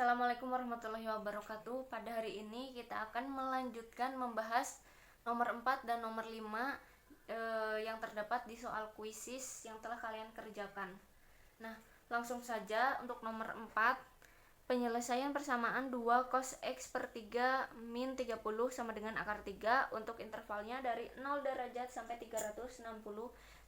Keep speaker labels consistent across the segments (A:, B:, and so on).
A: Assalamualaikum warahmatullahi wabarakatuh. Pada hari ini kita akan melanjutkan membahas nomor 4 dan nomor 5 yang terdapat di soal kuisis yang telah kalian kerjakan. Nah, langsung saja untuk nomor 4, penyelesaian persamaan 2 cos x per 3 min 30 sama dengan akar 3 untuk intervalnya dari 0 derajat sampai 360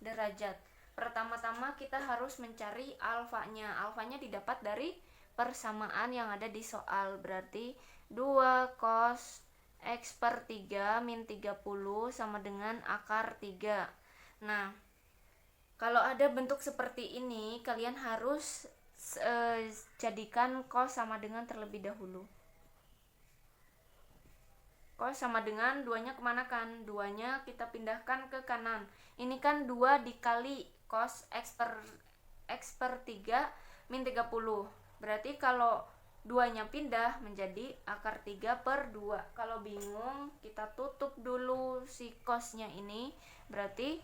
A: derajat. Pertama-tama kita harus mencari alfanya. Alfanya didapat dari persamaan yang ada di soal, berarti 2 cos x per 3 min 30 sama dengan akar 3. Nah, kalau ada bentuk seperti ini, kalian harus jadikan cos sama dengan terlebih dahulu. Cos sama dengan 2-nya kemana kan? 2-nya kita pindahkan ke kanan. Ini kan 2 dikali cos x per 3 min 30. Berarti kalau 2-nya pindah menjadi akar 3 per 2. Kalau bingung, kita tutup dulu si cosnya ini. Berarti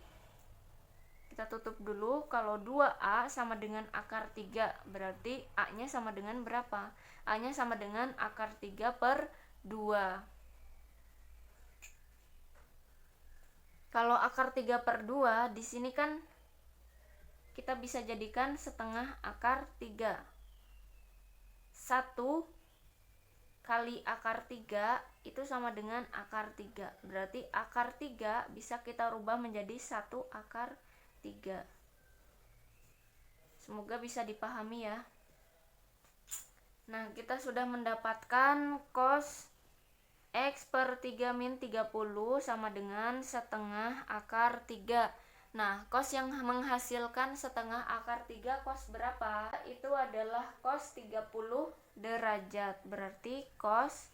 A: kita tutup dulu. Kalau 2A sama dengan akar 3, berarti A-nya sama dengan berapa? A-nya sama dengan akar 3 per 2. Kalau akar 3 per 2, di sini kan kita bisa jadikan setengah akar 3. 1 kali akar 3 itu sama dengan akar 3. Berarti akar 3 bisa kita rubah menjadi 1 akar 3. Semoga bisa dipahami ya. Nah, kita sudah mendapatkan cos x per 3 min 30 sama dengan setengah akar 3. Nah, cos yang menghasilkan setengah akar 3 cos berapa? Itu adalah cos 30 derajat. Berarti cos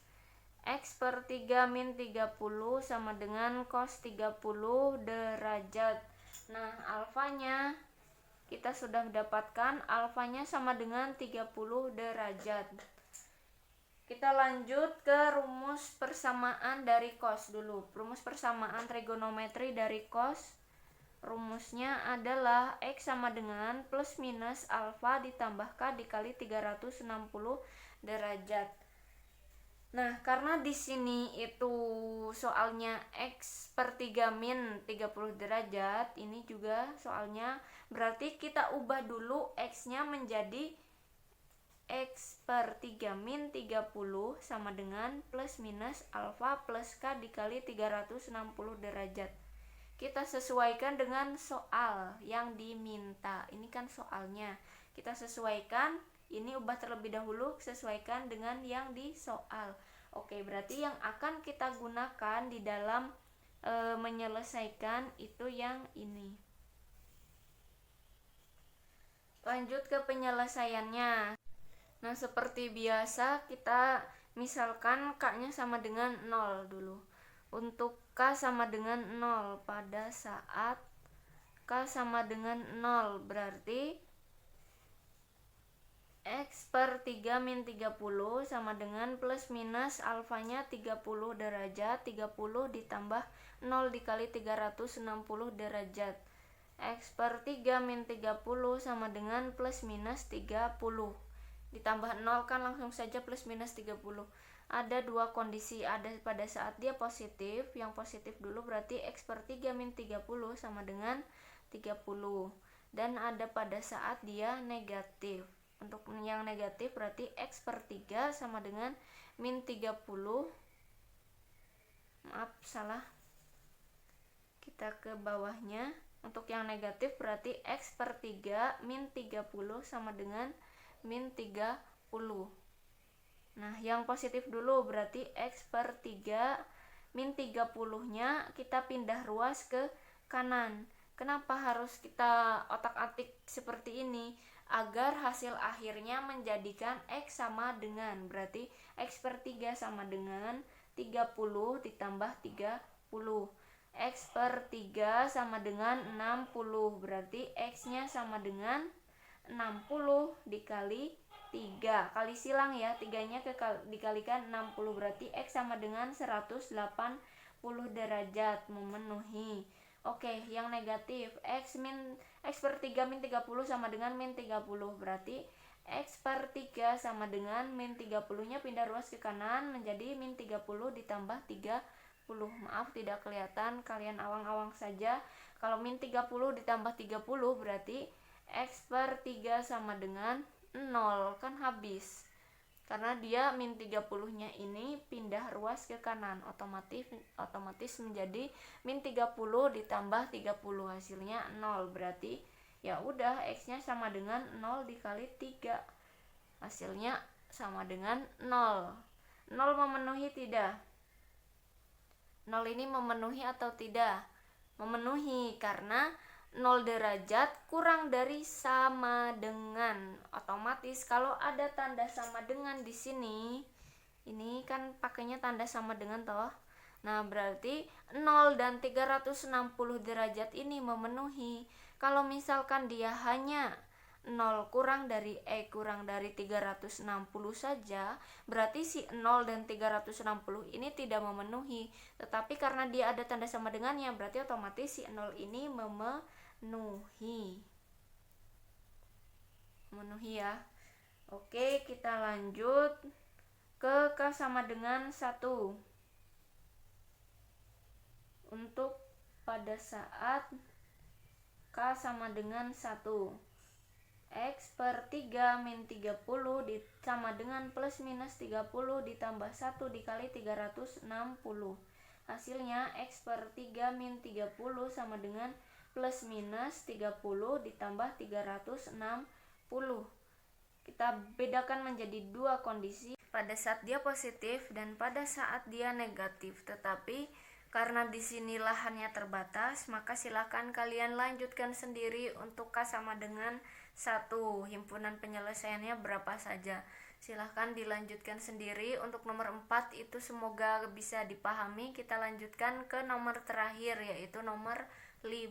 A: x per 3 min 30 sama dengan cos 30 derajat. Nah, alfanya kita sudah mendapatkan, alfanya sama dengan 30 derajat. Kita lanjut ke rumus persamaan dari cos dulu. Rumus persamaan trigonometri dari cos, rumusnya adalah x sama dengan plus minus alfa ditambah k dikali 360 derajat. Nah, karena di sini itu soalnya x per 3 min 30 derajat, ini juga soalnya, berarti kita ubah dulu x-nya menjadi x per 3 min 30 sama dengan plus minus alfa plus k dikali 360 derajat. Kita sesuaikan dengan soal yang diminta. Ini kan soalnya. Kita sesuaikan, ini ubah terlebih dahulu, sesuaikan dengan yang di soal. Oke, berarti yang akan kita gunakan di dalam menyelesaikan itu yang ini. Lanjut ke penyelesaiannya. Nah, seperti biasa kita misalkan k-nya sama dengan 0 dulu. Untuk k sama dengan 0 pada saat k sama dengan 0, berarti x per 3 min 30 sama dengan plus minus alfanya 30 derajat, 30 ditambah 0 dikali 360 derajat. X per 3 min 30 sama dengan plus minus 30. Ditambah 0 kan langsung saja plus minus 30. Ada dua kondisi, ada pada saat dia positif, yang positif dulu berarti x per 3 min 30 sama dengan 30. Dan ada pada saat dia negatif. Untuk yang negatif berarti x per 3 sama dengan min 30. Maaf, salah. Kita ke bawahnya. Untuk yang negatif berarti x per 3 min 30 sama dengan min 30. Nah, yang positif dulu berarti x per 3 min 30-nya kita pindah ruas ke kanan. Kenapa harus kita otak-atik seperti ini? Agar hasil akhirnya menjadikan x sama dengan, berarti x per 3 sama dengan 30 ditambah 30. X per 3 sama dengan 60, berarti x-nya sama dengan 60 dikali 3. Kali silang ya, 3-nya dikalikan 60, berarti x sama dengan 180 derajat, memenuhi. Oke, yang negatif, x per 3 min 30 sama dengan min 30, berarti X per 3 sama dengan min 30 nya pindah ruas ke kanan menjadi min 30 ditambah 30. Maaf tidak kelihatan, kalian awang-awang saja. Kalau min 30 ditambah 30 berarti X per 3 sama dengan 0, kan habis. Karena dia min 30 nya ini pindah ruas ke kanan, otomatis menjadi min 30 ditambah 30, hasilnya 0. Berarti ya udah X nya sama dengan 0 dikali 3, hasilnya sama dengan 0. 0 memenuhi tidak? 0 ini memenuhi atau tidak? Memenuhi, karena 0 derajat kurang dari sama dengan. Otomatis kalau ada tanda sama dengan di sini, ini kan pakainya tanda sama dengan toh. Nah, berarti 0 dan 360 derajat ini memenuhi. Kalau misalkan dia hanya 0 kurang dari 360 saja, berarti si 0 dan 360 ini tidak memenuhi. Tetapi karena dia ada tanda sama dengannya, berarti otomatis si 0 ini memenuhi ya. Oke, kita lanjut ke K sama dengan 1. Untuk pada saat K sama dengan 1, X per 3 min 30 sama dengan plus minus 30 ditambah 1 dikali 360. Hasilnya X per 3 min 30 sama dengan plus minus 30 ditambah 360. Kita bedakan menjadi dua kondisi, pada saat dia positif dan pada saat dia negatif. Tetapi karena di sini lahannya terbatas, maka silakan kalian lanjutkan sendiri untuk K sama dengan 1. Himpunan penyelesaiannya berapa saja. Silahkan dilanjutkan sendiri. Untuk nomor 4 itu semoga bisa dipahami. Kita lanjutkan ke nomor terakhir, yaitu nomor 5.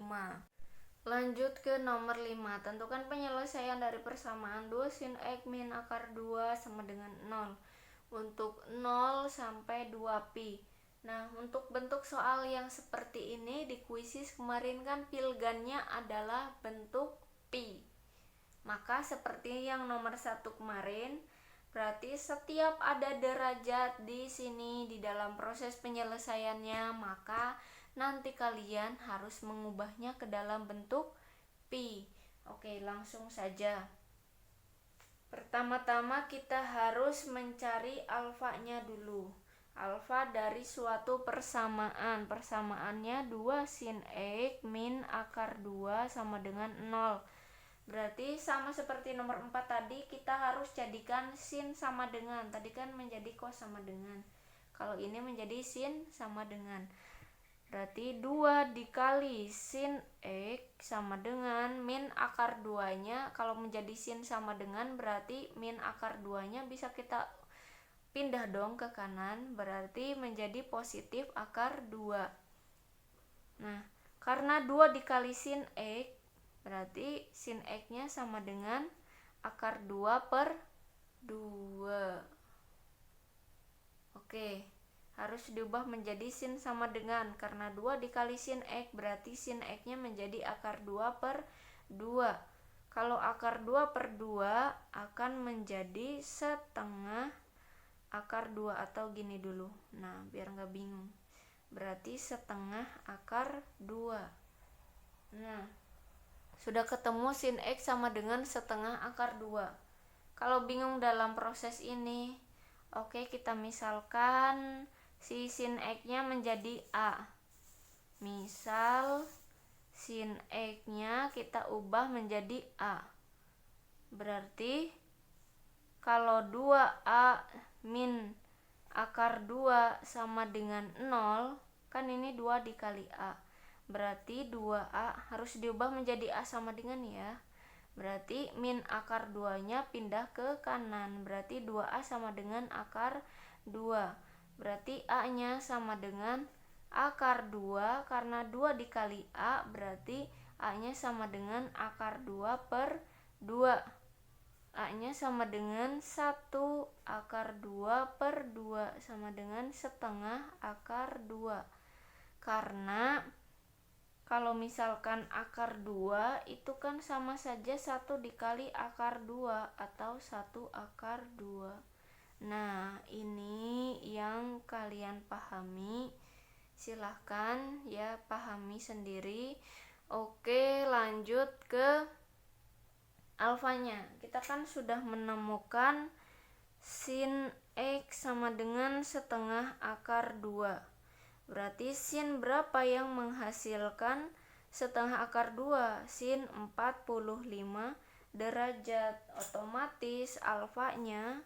A: Lanjut ke nomor 5. Tentukan penyelesaian dari persamaan 2 sin X min akar 2 sama dengan 0 untuk 0 sampai 2pi. Nah, untuk bentuk soal yang seperti ini di kuisis kemarin kan pilgannya adalah bentuk pi. Maka seperti yang nomor 1 kemarin, berarti setiap ada derajat di sini di dalam proses penyelesaiannya, maka nanti kalian harus mengubahnya ke dalam bentuk pi. Oke, langsung saja. Pertama-tama kita harus mencari alfanya dulu. Alfa dari suatu persamaan. Persamaannya 2 sin X min akar 2 sama dengan 0. Berarti sama seperti nomor 4 tadi, kita harus jadikan sin sama dengan. Tadi kan menjadi cos sama dengan. Kalau ini menjadi sin sama dengan. Berarti 2 dikali sin X sama dengan min akar 2-nya. Kalau menjadi sin sama dengan berarti min akar 2-nya bisa kita pindah dong ke kanan, berarti menjadi positif akar 2. Nah, karena 2 dikali sin X, berarti sin X-nya sama dengan akar 2 per 2. Oke, harus diubah menjadi sin sama dengan, karena 2 dikali sin X, berarti sin X-nya menjadi akar 2 per 2. Kalau akar 2 per 2 akan menjadi setengah akar 2, atau gini dulu. Nah, biar nggak bingung. Berarti setengah akar 2. Nah, sudah ketemu sin X sama dengan setengah akar 2. Kalau bingung dalam proses ini, oke, kita misalkan si sin X-nya menjadi A. Misal sin X-nya kita ubah menjadi A. Berarti kalau 2A min akar 2 sama dengan 0, kan ini 2 dikali A. Berarti 2A harus diubah menjadi A sama dengan ya. Berarti min akar 2-nya pindah ke kanan. Berarti 2A sama dengan akar 2. Berarti A-nya sama dengan akar 2. Karena 2 dikali A, berarti A-nya sama dengan akar 2 per 2. A-nya sama dengan 1 akar 2 per 2 sama dengan setengah akar 2. Karena Kalau misalkan akar 2 itu kan sama saja 1 dikali akar 2 atau 1 akar 2. Nah, ini yang kalian pahami. Silahkan ya pahami sendiri. Oke, lanjut ke alfanya. Kita kan sudah menemukan sin X sama dengan setengah akar 2. Berarti sin berapa yang menghasilkan setengah akar 2? Sin 45 derajat. Otomatis alfanya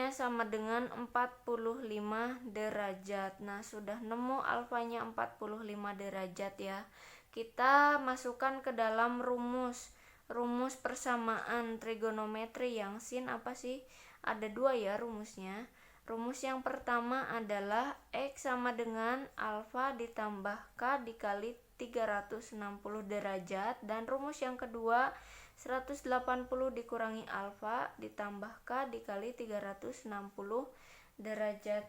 A: sama dengan 45 derajat. Nah, sudah nemu alfanya 45 derajat ya. Kita masukkan ke dalam rumus persamaan trigonometri yang sin apa sih? Ada 2 ya rumusnya. Rumus yang pertama adalah X sama dengan alfa ditambah K dikali 360 derajat, dan rumus yang kedua 180 dikurangi alfa ditambah K dikali 360 derajat.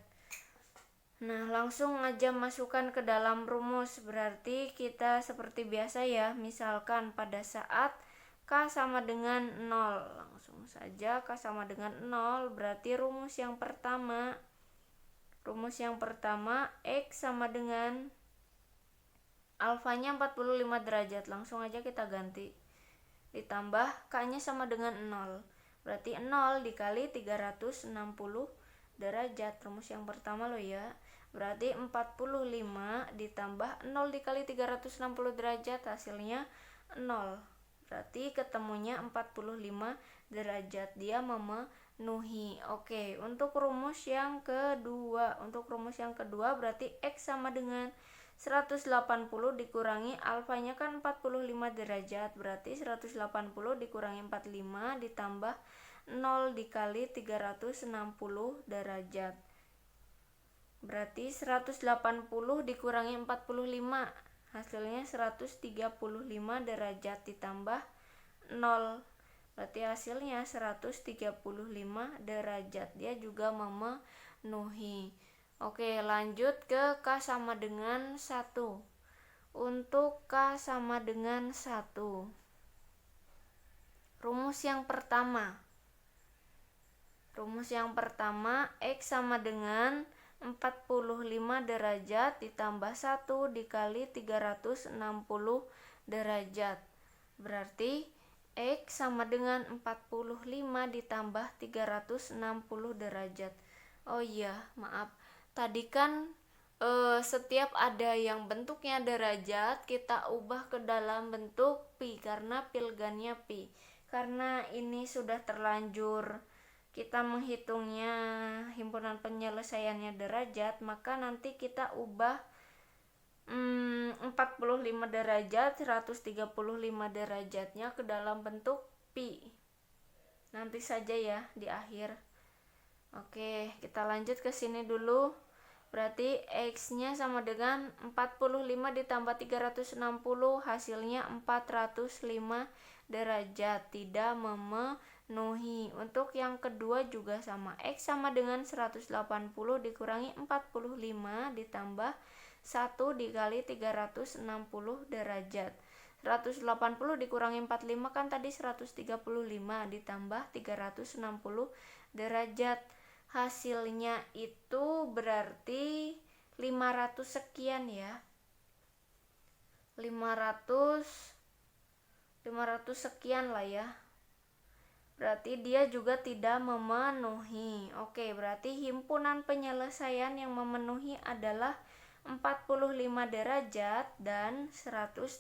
A: Nah, langsung aja masukkan ke dalam rumus. Berarti kita seperti biasa ya, misalkan pada saat K sama dengan 0, langsung saja K sama dengan 0, berarti rumus yang pertama X sama dengan alfanya 45 derajat, langsung aja kita ganti, ditambah K nya sama dengan 0, berarti 0 dikali 360 derajat, rumus yang pertama loh ya. Berarti 45 ditambah 0 dikali 360 derajat, hasilnya 0. Berarti ketemunya 45 derajat, dia memenuhi. Oke, untuk rumus yang kedua berarti X sama dengan 180 dikurangi alfanya kan 45 derajat, berarti 180 dikurangi 45 ditambah 0 dikali 360 derajat, berarti 180 dikurangi 45, hasilnya 135 derajat ditambah 0, berarti hasilnya 135 derajat, dia juga memenuhi. Oke, lanjut ke K sama dengan 1. Untuk K sama dengan 1, rumus yang pertama X sama dengan 45 derajat ditambah 1 dikali 360 derajat, berarti X sama dengan 45 ditambah 360 derajat. Oh iya, maaf, tadi kan setiap ada yang bentuknya derajat kita ubah ke dalam bentuk pi karena pilgannya pi. Karena ini sudah terlanjur kita menghitungnya himpunan penyelesaiannya derajat, maka nanti kita ubah 45 derajat 135 derajatnya ke dalam bentuk pi nanti saja ya di akhir. Oke, kita lanjut ke sini dulu. Berarti X nya sama dengan 45 ditambah 360, hasilnya 405 derajat, tidak memenuhi. Untuk yang kedua juga sama, X sama dengan 180 dikurangi 45 ditambah 1 dikali 360 derajat. 180 dikurangi 45 kan tadi 135 ditambah 360 derajat. Hasilnya itu berarti 500 sekian ya. 500 sekian lah ya. Berarti dia juga tidak memenuhi. Oke, berarti himpunan penyelesaian yang memenuhi adalah 45 derajat dan 135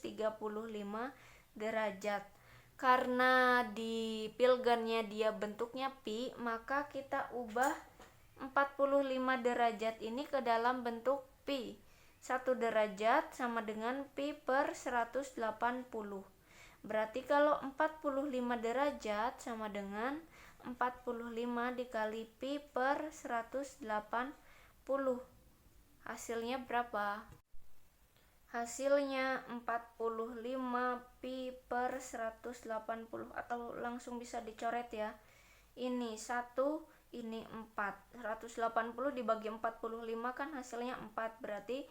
A: derajat. Karena di pilgannya dia bentuknya pi, maka kita ubah 45 derajat ini ke dalam bentuk pi. 1 derajat sama dengan pi per 180. Berarti kalau 45 derajat sama dengan 45 dikali pi per 180. Hasilnya berapa? Hasilnya 45 pi per 180, atau langsung bisa dicoret ya. Ini 1, ini 4. 180 dibagi 45 kan hasilnya 4, berarti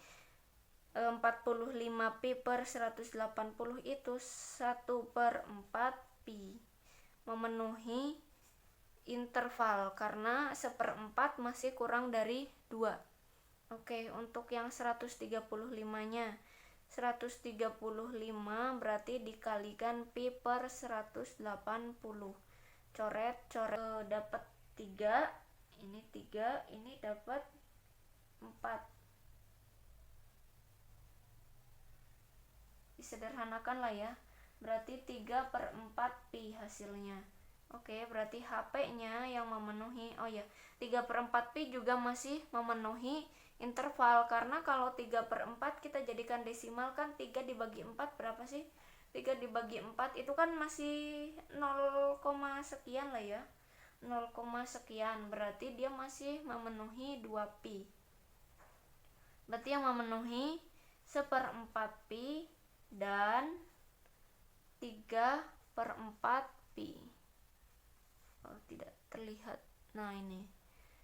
A: 45 pi per 180 itu 1/4 pi, memenuhi interval karena 1/4 masih kurang dari 2. Oke, untuk yang 135-nya 135 berarti dikalikan pi per 180. Coret dapat 3, ini 3, ini dapat 4. Disederhanakan lah ya, berarti 3/4 pi hasilnya. Oke, berarti HP-nya yang memenuhi, 3/4 pi juga masih memenuhi interval, karena kalau 3/4 kita jadikan desimal kan 3 dibagi 4 berapa sih? 3 dibagi 4 itu kan masih 0, sekian lah ya, 0, sekian, berarti dia masih memenuhi 2 pi. Berarti yang memenuhi 1/4 pi dan 3/4 pi. Tidak terlihat. Nah, ini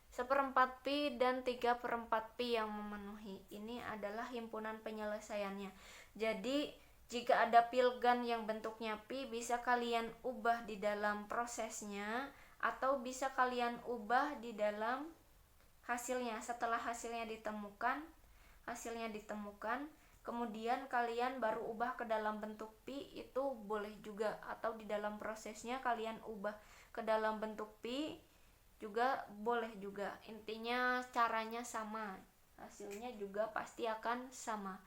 A: 1/4 pi dan 3/4 pi yang memenuhi. Ini adalah himpunan penyelesaiannya. Jadi jika ada pilgan yang bentuknya pi, bisa kalian ubah di dalam prosesnya atau bisa kalian ubah di dalam hasilnya. Setelah hasilnya ditemukan, kemudian kalian baru ubah ke dalam bentuk pi, itu boleh juga, atau di dalam prosesnya kalian ubah ke dalam bentuk pi juga boleh juga. Intinya caranya sama, hasilnya juga pasti akan sama.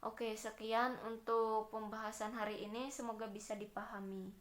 A: Oke, sekian untuk pembahasan hari ini, semoga bisa dipahami.